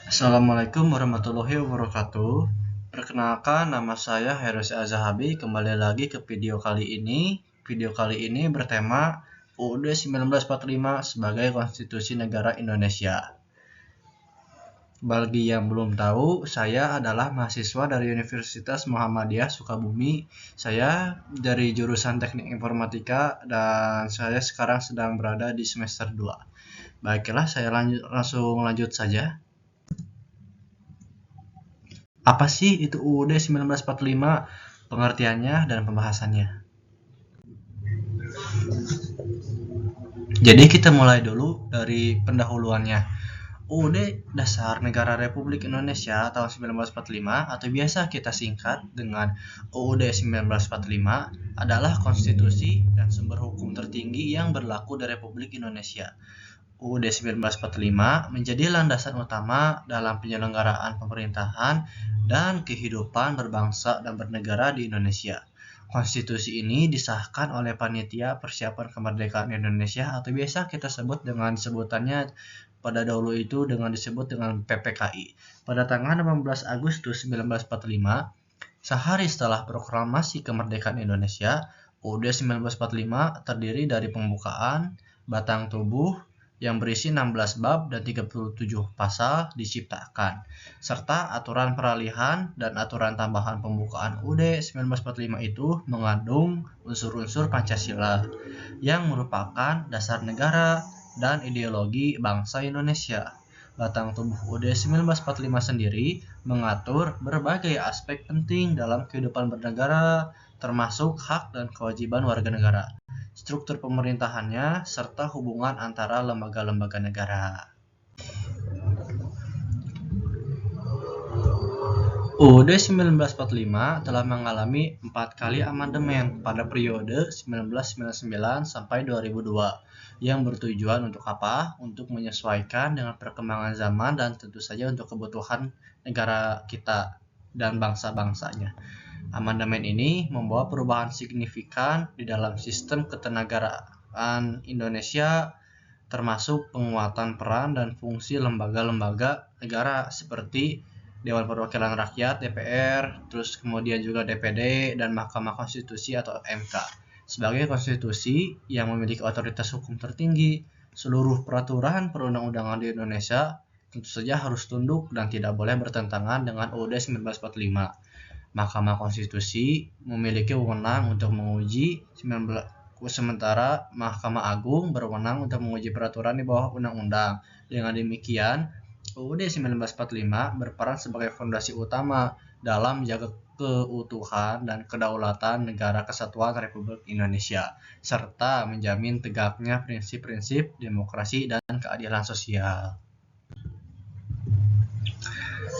Assalamualaikum warahmatullahi wabarakatuh. Perkenalkan, nama saya Heros Azahabi. Kembali lagi ke video kali ini. Video kali ini bertema UUD 1945 sebagai Konstitusi Negara Indonesia. Bagi yang belum tahu, saya adalah mahasiswa dari Universitas Muhammadiyah Sukabumi. Saya dari jurusan Teknik Informatika dan saya sekarang sedang berada di semester 2. Baiklah, saya langsung lanjut saja. Apa sih itu UUD 1945, pengertiannya dan pembahasannya? Jadi kita mulai dulu dari pendahuluannya. UUD Dasar Negara Republik Indonesia tahun 1945 atau biasa kita singkat dengan UUD 1945 adalah konstitusi dan sumber hukum tertinggi yang berlaku di Republik Indonesia. UUD 1945 menjadi landasan utama dalam penyelenggaraan pemerintahan dan kehidupan berbangsa dan bernegara di Indonesia. Konstitusi ini disahkan oleh Panitia Persiapan Kemerdekaan Indonesia atau biasa kita sebut dengan sebutannya pada dahulu itu disebut dengan PPKI. Pada tanggal 18 Agustus 1945, sehari setelah proklamasi kemerdekaan Indonesia, UUD 1945 terdiri dari pembukaan, batang tubuh, yang berisi 16 bab dan 37 pasal diciptakan, serta aturan peralihan dan aturan tambahan pembukaan UUD 1945 itu mengandung unsur-unsur Pancasila yang merupakan dasar negara dan ideologi bangsa Indonesia. Batang tubuh UUD 1945 sendiri mengatur berbagai aspek penting dalam kehidupan bernegara, termasuk hak dan kewajiban warga negara, struktur pemerintahannya, serta hubungan antara lembaga-lembaga negara. UUD 1945 telah mengalami 4 kali amandemen pada periode 1999 sampai 2002 yang bertujuan untuk apa? Untuk menyesuaikan dengan perkembangan zaman dan tentu saja untuk kebutuhan negara kita dan bangsa-bangsanya. Amandemen ini membawa perubahan signifikan di dalam sistem ketenagaraan Indonesia, termasuk penguatan peran dan fungsi lembaga-lembaga negara seperti Dewan Perwakilan Rakyat (DPR), terus kemudian juga DPD dan Mahkamah Konstitusi atau MK. Sebagai konstitusi yang memiliki otoritas hukum tertinggi, seluruh peraturan perundang-undangan di Indonesia tentu saja harus tunduk dan tidak boleh bertentangan dengan UUD 1945. Mahkamah Konstitusi memiliki wewenang untuk menguji, sementara Mahkamah Agung berwenang untuk menguji peraturan di bawah undang-undang. Dengan demikian, UUD 1945 berperan sebagai fondasi utama dalam menjaga keutuhan dan kedaulatan Negara Kesatuan Republik Indonesia, serta menjamin tegaknya prinsip-prinsip demokrasi dan keadilan sosial.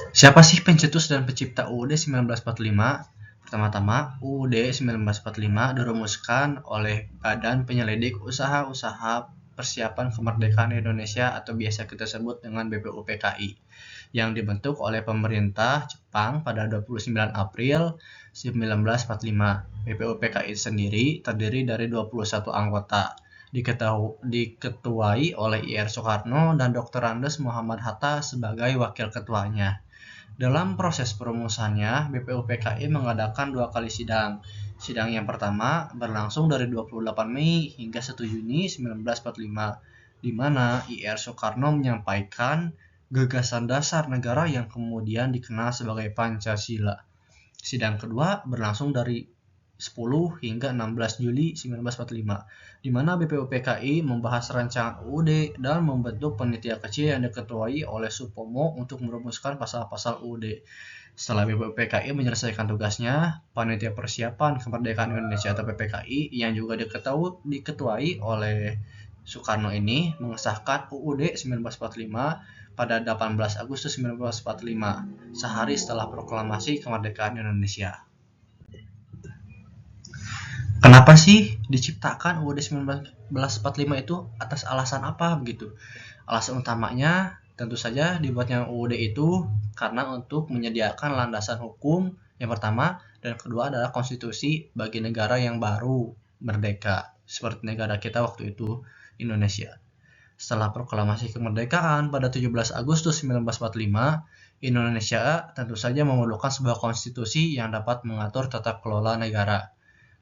Siapa sih pencetus dan pencipta UUD 1945? Pertama-tama, UUD 1945 dirumuskan oleh Badan Penyelidik Usaha-Usaha Persiapan Kemerdekaan Indonesia atau biasa kita sebut dengan BPUPKI, yang dibentuk oleh pemerintah Jepang pada 29 April 1945. BPUPKI sendiri terdiri dari 21 anggota, diketuai oleh Ir Soekarno dan Dr. Andes Muhammad Hatta sebagai wakil ketuanya. Dalam proses perumusannya, BPUPKI mengadakan 2 kali sidang. Sidang yang pertama berlangsung dari 28 Mei hingga 1 Juni 1945, di mana Ir Soekarno menyampaikan gagasan dasar negara yang kemudian dikenal sebagai Pancasila. Sidang kedua berlangsung dari 10 hingga 16 Juli 1945, di mana BPUPKI membahas rancangan UUD dan membentuk panitia kecil yang diketuai oleh Supomo untuk merumuskan pasal-pasal UUD. Setelah BPUPKI menyelesaikan tugasnya, Panitia Persiapan Kemerdekaan Indonesia atau PPKI yang juga diketuai oleh Soekarno ini mengesahkan UUD 1945 pada 18 Agustus 1945, sehari setelah proklamasi kemerdekaan Indonesia. Kenapa sih diciptakan UUD 1945 itu, atas alasan apa begitu? Alasan utamanya tentu saja dibuatnya UUD itu karena untuk menyediakan landasan hukum yang pertama dan kedua adalah konstitusi bagi negara yang baru merdeka seperti negara kita waktu itu, Indonesia. Setelah proklamasi kemerdekaan pada 17 Agustus 1945, Indonesia tentu saja memerlukan sebuah konstitusi yang dapat mengatur tata kelola negara,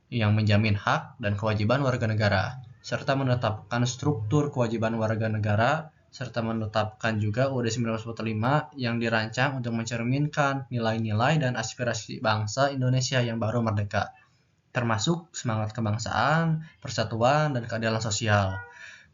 yang menjamin hak dan kewajiban warga negara, serta menetapkan struktur kewajiban warga negara, serta menetapkan juga UUD 1945 yang dirancang untuk mencerminkan nilai-nilai dan aspirasi bangsa Indonesia yang baru merdeka, termasuk semangat kebangsaan, persatuan, dan keadilan sosial.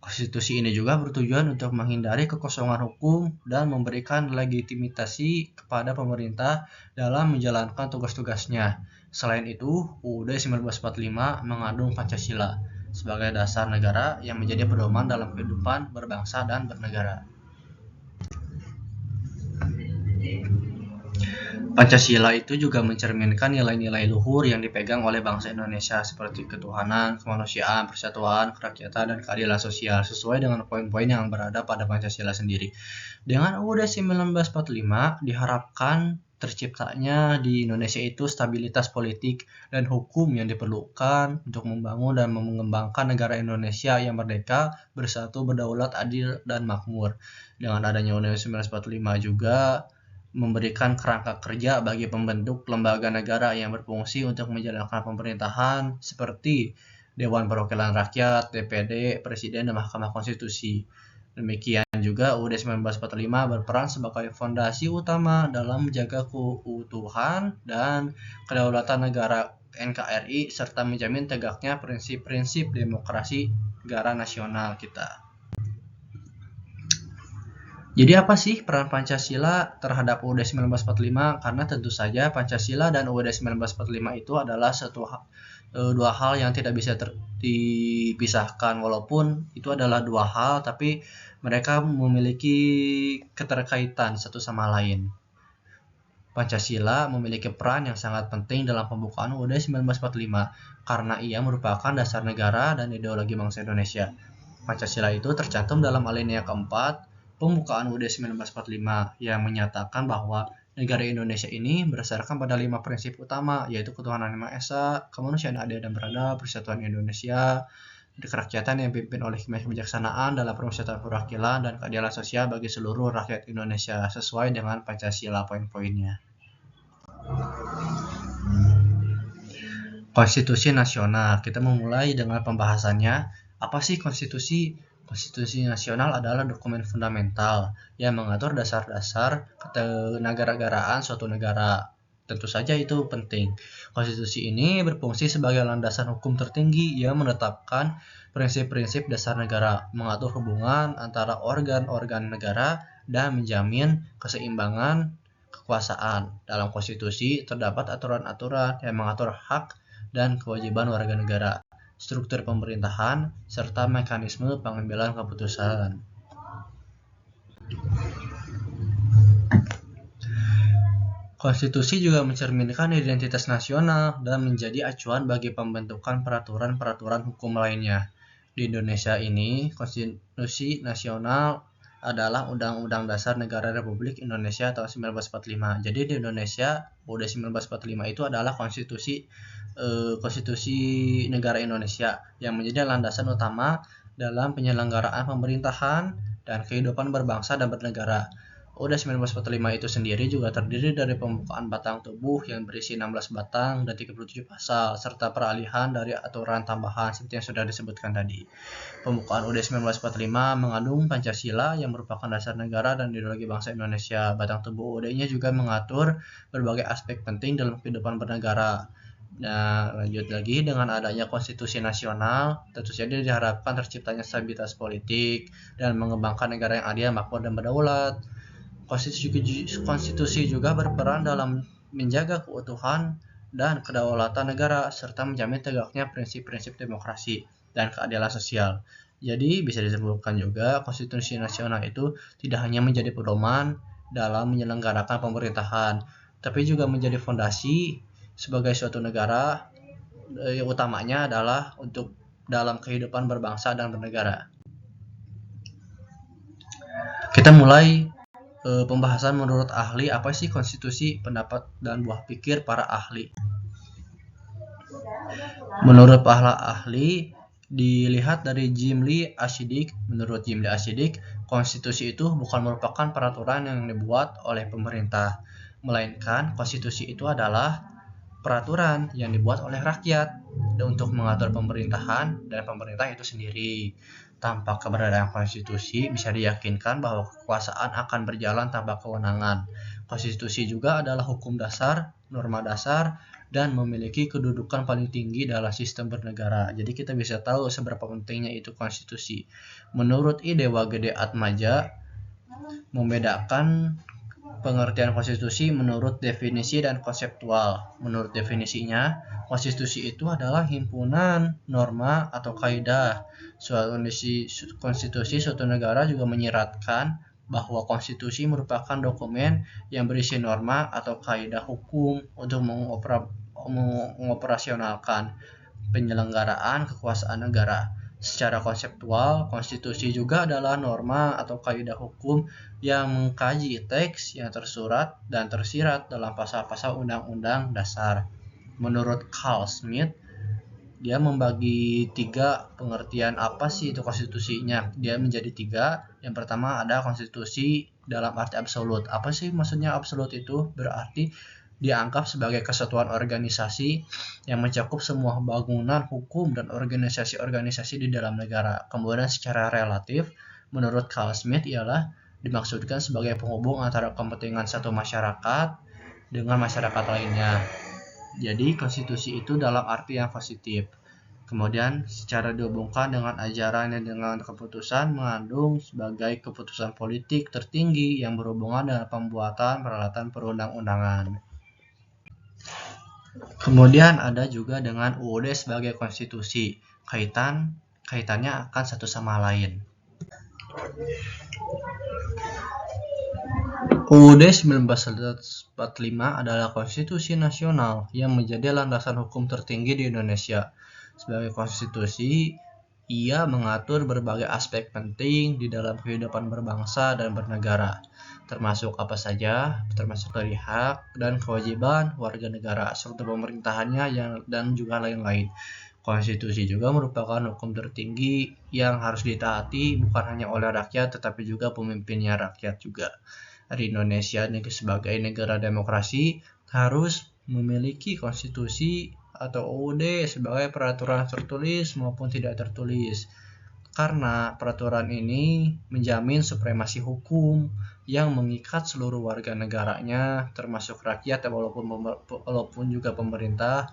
Konstitusi ini juga bertujuan untuk menghindari kekosongan hukum dan memberikan legitimasi kepada pemerintah dalam menjalankan tugas-tugasnya. Selain itu, UUD 1945 mengandung Pancasila sebagai dasar negara yang menjadi pedoman dalam kehidupan berbangsa dan bernegara. Pancasila itu juga mencerminkan nilai-nilai luhur yang dipegang oleh bangsa Indonesia seperti ketuhanan, kemanusiaan, persatuan, kerakyatan, dan keadilan sosial sesuai dengan poin-poin yang berada pada Pancasila sendiri. Dengan UUD 1945 diharapkan terciptanya di Indonesia itu stabilitas politik dan hukum yang diperlukan untuk membangun dan mengembangkan negara Indonesia yang merdeka, bersatu, berdaulat, adil, dan makmur. Dengan adanya UUD 1945 juga memberikan kerangka kerja bagi pembentuk lembaga negara yang berfungsi untuk menjalankan pemerintahan seperti Dewan Perwakilan Rakyat, DPD, Presiden, dan Mahkamah Konstitusi. Demikian juga UUD 1945 berperan sebagai fondasi utama dalam menjaga keutuhan dan kedaulatan negara NKRI serta menjamin tegaknya prinsip-prinsip demokrasi negara nasional kita. Jadi apa sih peran Pancasila terhadap UUD 1945? Karena tentu saja Pancasila dan UUD 1945 itu adalah dua hal yang tidak bisa dipisahkan, walaupun itu adalah dua hal tapi mereka memiliki keterkaitan satu sama lain. Pancasila memiliki peran yang sangat penting dalam pembukaan UUD 1945 karena ia merupakan dasar negara dan ideologi bangsa Indonesia. Pancasila itu tercantum dalam alinea keempat pembukaan UUD 1945 yang menyatakan bahwa negara Indonesia ini berdasarkan pada 5 prinsip utama, yaitu ketuhanan yang Maha Esa, kemanusiaan adil dan beradab, persatuan Indonesia, kerakyatan yang dipimpin oleh kebijaksanaan dalam permusyawaratan perwakilan, dan keadilan sosial bagi seluruh rakyat Indonesia sesuai dengan Pancasila poin-poinnya. Konstitusi Nasional. Kita memulai dengan pembahasannya. Apa sih konstitusi? Konstitusi nasional adalah dokumen fundamental yang mengatur dasar-dasar kenegaraan suatu negara. Tentu saja itu penting. Konstitusi ini berfungsi sebagai landasan hukum tertinggi yang menetapkan prinsip-prinsip dasar negara, mengatur hubungan antara organ-organ negara, dan menjamin keseimbangan kekuasaan. Dalam konstitusi terdapat aturan-aturan yang mengatur hak dan kewajiban warga negara, struktur pemerintahan, serta mekanisme pengambilan keputusan. Konstitusi juga mencerminkan identitas nasional dan menjadi acuan bagi pembentukan peraturan-peraturan hukum lainnya. Di Indonesia ini, Konstitusi Nasional adalah Undang-Undang Dasar Negara Republik Indonesia tahun 1945. Jadi di Indonesia, UUD 1945 itu adalah konstitusi negara Indonesia yang menjadi landasan utama dalam penyelenggaraan pemerintahan dan kehidupan berbangsa dan bernegara. UUD 1945 itu sendiri juga terdiri dari pembukaan batang tubuh yang berisi 16 batang dan 37 pasal, serta peralihan dari aturan tambahan seperti yang sudah disebutkan tadi. Pembukaan UUD 1945 mengandung Pancasila yang merupakan dasar negara dan ideologi bangsa Indonesia. Batang tubuh UUD-nya juga mengatur berbagai aspek penting dalam kehidupan bernegara. Nah, lanjut lagi, dengan adanya konstitusi nasional, tentu saja diharapkan terciptanya stabilitas politik dan mengembangkan negara yang adil, makmur, dan berdaulat. Konstitusi juga berperan dalam menjaga keutuhan dan kedaulatan negara, serta menjamin tegaknya prinsip-prinsip demokrasi dan keadilan sosial. Jadi, bisa disebutkan juga konstitusi nasional itu tidak hanya menjadi pedoman dalam menyelenggarakan pemerintahan, tapi juga menjadi fondasi sebagai suatu negara yang utamanya adalah untuk dalam kehidupan berbangsa dan bernegara. Kita mulai pembahasan menurut ahli. Apa sih konstitusi, pendapat dan buah pikir para ahli? Menurut para ahli, Dilihat dari Jimli Ashidik, menurut Jimli Ashidik, konstitusi itu bukan merupakan peraturan yang dibuat oleh pemerintah, melainkan konstitusi itu adalah peraturan yang dibuat oleh rakyat untuk mengatur pemerintahan dan pemerintah itu sendiri. Tanpa keberadaan konstitusi, bisa diyakinkan bahwa kekuasaan akan berjalan tanpa kewenangan. Konstitusi juga adalah hukum dasar, norma dasar, dan memiliki kedudukan paling tinggi dalam sistem bernegara. Jadi kita bisa tahu seberapa pentingnya itu konstitusi. Menurut Dewa Gede Atmaja, membedakan pengertian konstitusi menurut definisi dan konseptual. Menurut definisinya, konstitusi itu adalah himpunan norma atau kaidah. Konstitusi suatu negara juga menyiratkan bahwa konstitusi merupakan dokumen yang berisi norma atau kaidah hukum untuk mengoperasionalkan penyelenggaraan kekuasaan negara. Secara konseptual, konstitusi juga adalah norma atau kaidah hukum yang mengkaji teks yang tersurat dan tersirat dalam pasal-pasal undang-undang dasar. Menurut Carl Smith, dia membagi 3 pengertian apa sih itu konstitusinya. Dia menjadi 3. Yang pertama ada konstitusi dalam arti absolut. Apa sih maksudnya absolut itu? Berarti dianggap sebagai kesatuan organisasi yang mencakup semua bangunan hukum dan organisasi-organisasi di dalam negara. Kemudian secara relatif, menurut Carl Smith ialah dimaksudkan sebagai penghubung antara kepentingan satu masyarakat dengan masyarakat lainnya. Jadi konstitusi itu dalam arti yang positif. Kemudian secara dihubungkan dengan ajaran dan dengan keputusan mengandung sebagai keputusan politik tertinggi yang berhubungan dengan pembuatan peralatan perundang-undangan. Kemudian ada juga dengan UUD sebagai konstitusi. Kaitannya akan satu sama lain. UUD 1945 adalah konstitusi nasional yang menjadi landasan hukum tertinggi di Indonesia. Sebagai konstitusi, ia mengatur berbagai aspek penting di dalam kehidupan berbangsa dan bernegara, termasuk apa saja, termasuk dari hak dan kewajiban warga negara serta pemerintahannya dan juga lain-lain. Konstitusi juga merupakan hukum tertinggi yang harus ditaati bukan hanya oleh rakyat tetapi juga pemimpinnya rakyat juga. Di Indonesia sebagai negara demokrasi harus memiliki konstitusi atau UUD sebagai peraturan tertulis maupun tidak tertulis. Karena peraturan ini menjamin supremasi hukum yang mengikat seluruh warga negaranya termasuk rakyat walaupun juga pemerintah,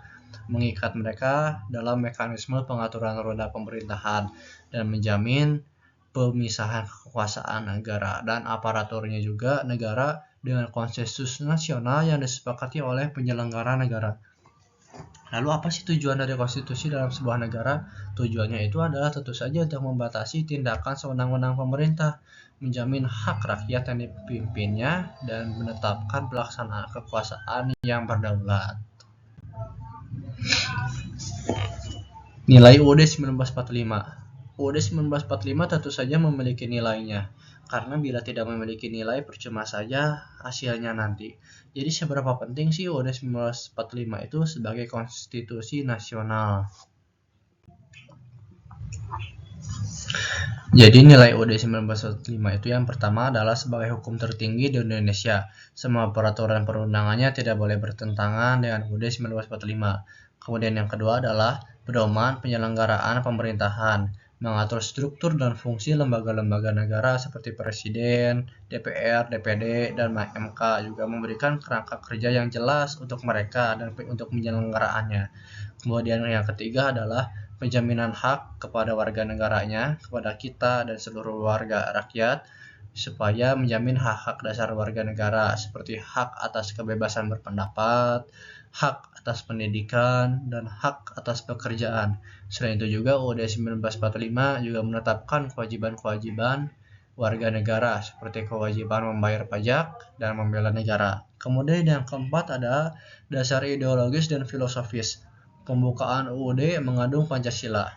mengikat mereka dalam mekanisme pengaturan roda pemerintahan dan menjamin pemisahan kekuasaan negara dan aparaturnya juga negara dengan konsensus nasional yang disepakati oleh penyelenggara negara. Lalu apa sih tujuan dari konstitusi dalam sebuah negara? Tujuannya itu adalah tentu saja untuk membatasi tindakan sewenang-wenang pemerintah, menjamin hak rakyat yang dipimpinnya, dan menetapkan pelaksanaan kekuasaan yang berdaulat. Nilai UUD 1945. UUD 1945 tentu saja memiliki nilainya, karena bila tidak memiliki nilai percuma saja hasilnya nanti. Jadi seberapa penting sih UUD 1945 itu sebagai konstitusi nasional? Jadi nilai UUD 1945 itu yang pertama adalah sebagai hukum tertinggi di Indonesia. Semua peraturan perundangannya tidak boleh bertentangan dengan UUD 1945. Kemudian yang kedua adalah pedoman penyelenggaraan pemerintahan, mengatur struktur dan fungsi lembaga-lembaga negara seperti Presiden, DPR, DPD, dan MK, juga memberikan kerangka kerja yang jelas untuk mereka dan untuk penyelenggaraannya. Kemudian yang ketiga adalah penjaminan hak kepada warga negaranya, kepada kita dan seluruh warga rakyat, supaya menjamin hak-hak dasar warga negara seperti hak atas kebebasan berpendapat, hak atas pendidikan, dan hak atas pekerjaan. Selain itu juga UUD 1945 juga menetapkan kewajiban-kewajiban warga negara seperti kewajiban membayar pajak dan membela negara. Kemudian yang keempat ada dasar ideologis dan filosofis. Pembukaan UUD mengandung Pancasila.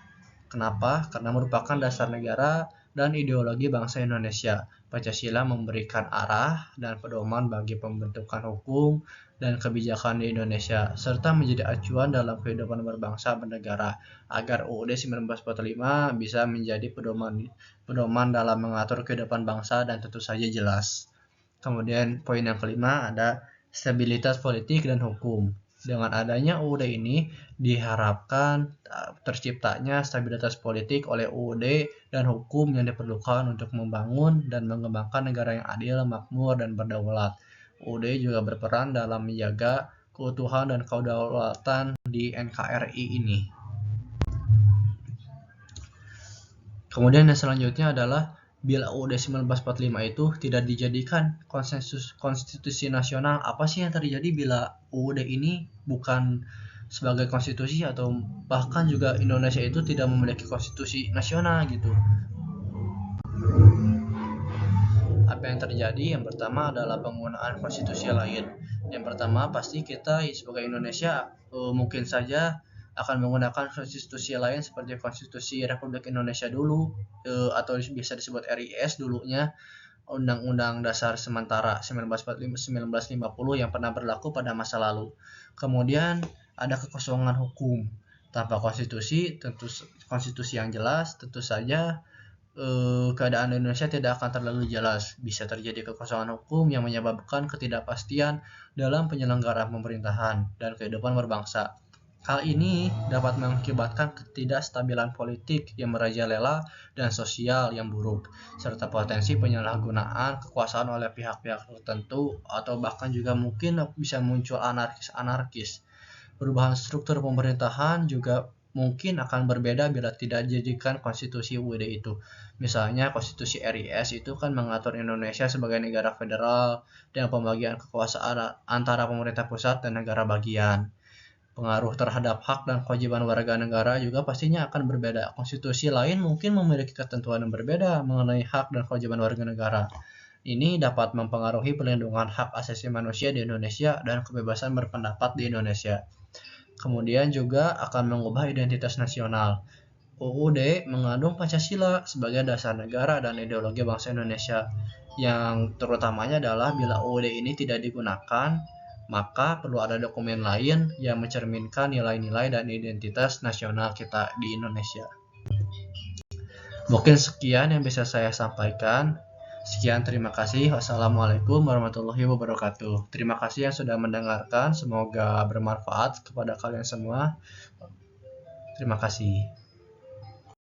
Kenapa? Karena merupakan dasar negara dan ideologi bangsa Indonesia. Pancasila memberikan arah dan pedoman bagi pembentukan hukum dan kebijakan di Indonesia, serta menjadi acuan dalam kehidupan berbangsa bernegara, agar UUD 1945 bisa menjadi pedoman dalam mengatur kehidupan bangsa dan tentu saja jelas. Kemudian poin yang kelima ada stabilitas politik dan hukum. Dengan adanya UUD ini diharapkan terciptanya stabilitas politik oleh UUD dan hukum yang diperlukan untuk membangun dan mengembangkan negara yang adil, makmur, dan berdaulat. UUD juga berperan dalam menjaga keutuhan dan kedaulatan di NKRI ini. Kemudian yang selanjutnya adalah bila UUD 1945 itu tidak dijadikan konsensus konstitusi nasional, apa sih yang terjadi bila UUD ini bukan sebagai konstitusi atau bahkan juga Indonesia itu tidak memiliki konstitusi nasional gitu? Apa yang terjadi? Yang pertama adalah penggunaan konstitusi lain. Yang pertama pasti kita sebagai Indonesia mungkin saja akan menggunakan konstitusi lain seperti konstitusi Republik Indonesia dulu atau biasa disebut RIS dulunya, Undang-Undang Dasar Sementara 1950 yang pernah berlaku pada masa lalu. Kemudian ada kekosongan hukum. Tanpa konstitusi, tentu konstitusi yang jelas, tentu saja keadaan Indonesia tidak akan terlalu jelas. Bisa terjadi kekosongan hukum yang menyebabkan ketidakpastian dalam penyelenggaraan pemerintahan dan kehidupan berbangsa. Hal ini dapat mengakibatkan ketidakstabilan politik yang merajalela dan sosial yang buruk, serta potensi penyalahgunaan kekuasaan oleh pihak-pihak tertentu atau bahkan juga mungkin bisa muncul anarkis-anarkis. Perubahan struktur pemerintahan juga mungkin akan berbeda bila tidak dijadikan konstitusi UUD itu. Misalnya konstitusi RIS itu kan mengatur Indonesia sebagai negara federal dengan pembagian kekuasaan antara pemerintah pusat dan negara bagian. Pengaruh terhadap hak dan kewajiban warga negara juga pastinya akan berbeda. Konstitusi lain mungkin memiliki ketentuan yang berbeda mengenai hak dan kewajiban warga negara. Ini dapat mempengaruhi perlindungan hak asasi manusia di Indonesia dan kebebasan berpendapat di Indonesia. Kemudian juga akan mengubah identitas nasional. UUD mengandung Pancasila sebagai dasar negara dan ideologi bangsa Indonesia. Yang terutamanya adalah bila UUD ini tidak digunakan, maka perlu ada dokumen lain yang mencerminkan nilai-nilai dan identitas nasional kita di Indonesia. Mungkin sekian yang bisa saya sampaikan. Sekian, terima kasih. Wassalamualaikum warahmatullahi wabarakatuh. Terima kasih yang sudah mendengarkan. Semoga bermanfaat kepada kalian semua. Terima kasih.